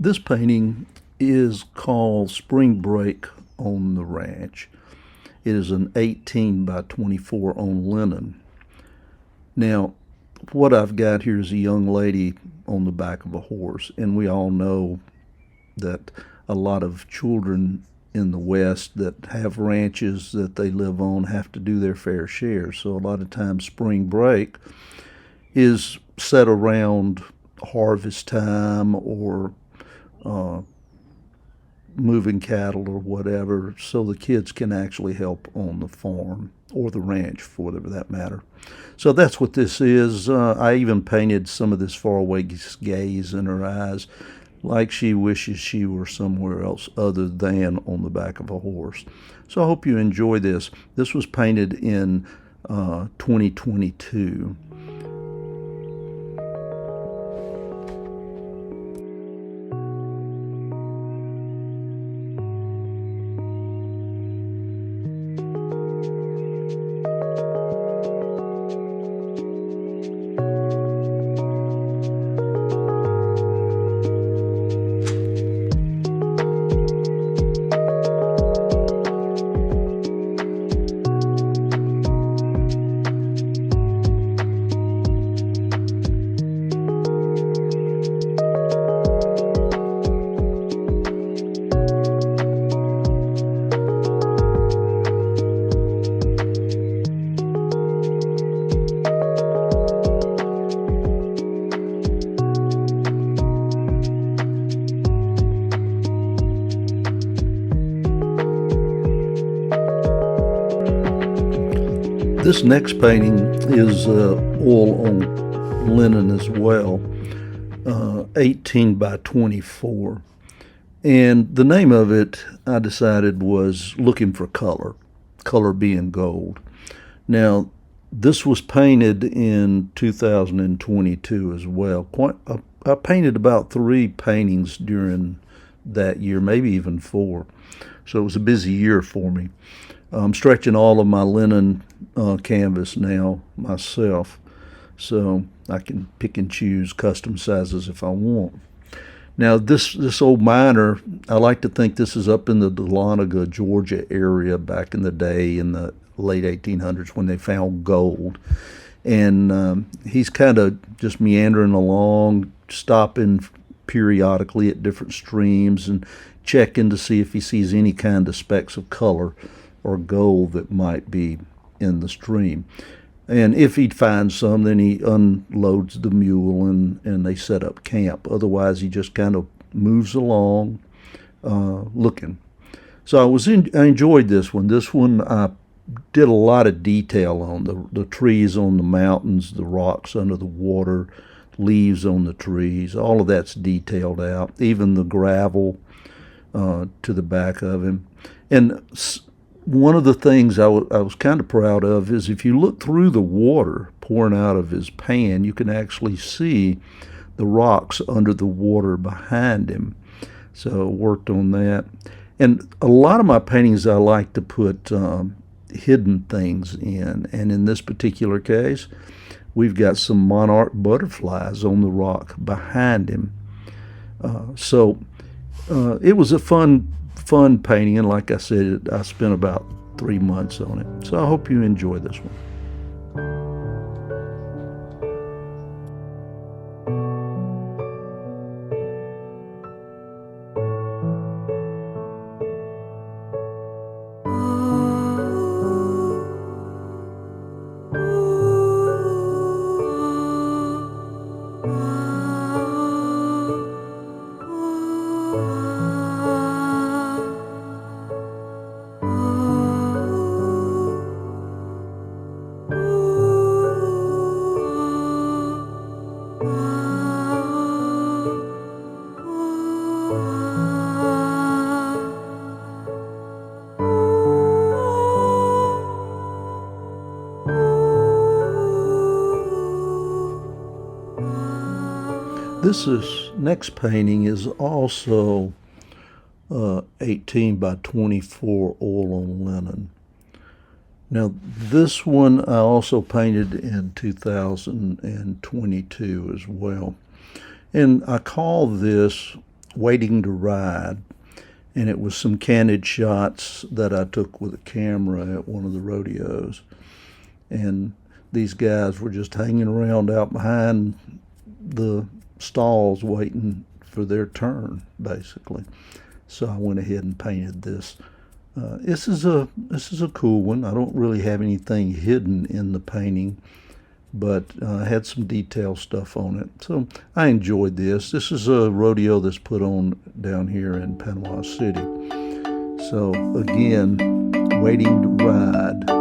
This painting is called Spring Break on the Ranch. It is an 18 by 24 on linen. Now, what I've got here is a young lady on the back of a horse, and we all know that a lot of children in the West that have ranches that they live on have to do their fair share. So a lot of times spring break is set around harvest time or uh, moving cattle or whatever, so the kids can actually help on the farm or the ranch, for whatever that matter. So that's what this is. I even painted some of this faraway gaze in her eyes, like she wishes she were somewhere else other than on the back of a horse. So I hope you enjoy this. This was painted in 2022. This next painting is oil on linen as well, 18 by 24. And the name of it, I decided, was Looking for Color, color being gold. Now, this was painted in 2022 as well. I painted about 3 paintings during that year, maybe even 4. So it was a busy year for me. I'm stretching all of my linen canvas now myself, so I can pick and choose custom sizes if I want. Now, this old miner, I like to think this is up in the Dahlonega, Georgia area back in the day in the late 1800s when they found gold. And he's kind of just meandering along, stopping periodically at different streams and checking to see if he sees any kind of specks of color or gold that might be in the stream. And if he finds some, then he unloads the mule and they set up camp. Otherwise, he just kind of moves along looking. So I enjoyed this one. This one I did a lot of detail on the trees on the mountains, the rocks under the water, leaves on the trees. All of that's detailed out, even the gravel to the back of him. And one of the things I was kind of proud of is if you look through the water pouring out of his pan, you can actually see the rocks under the water behind him. So I worked on that. And a lot of my paintings I like to put hidden things in. And in this particular case, we've got some monarch butterflies on the rock behind him. So it was a fun painting, and like I said, I spent about 3 months on it. So I hope you enjoy this one. Next painting is also 18 by 24 oil on linen. Now this one I also painted in 2022 as well. And I call this Waiting to Ride. And it was some candid shots that I took with a camera at one of the rodeos. And these guys were just hanging around out behind the stalls waiting for their turn, basically. So I went ahead and painted this. This is a cool one. I don't really have anything hidden in the painting, but I had some detail stuff on it. So I enjoyed this. This is a rodeo that's put on down here in Panama City. So again, Waiting to Ride.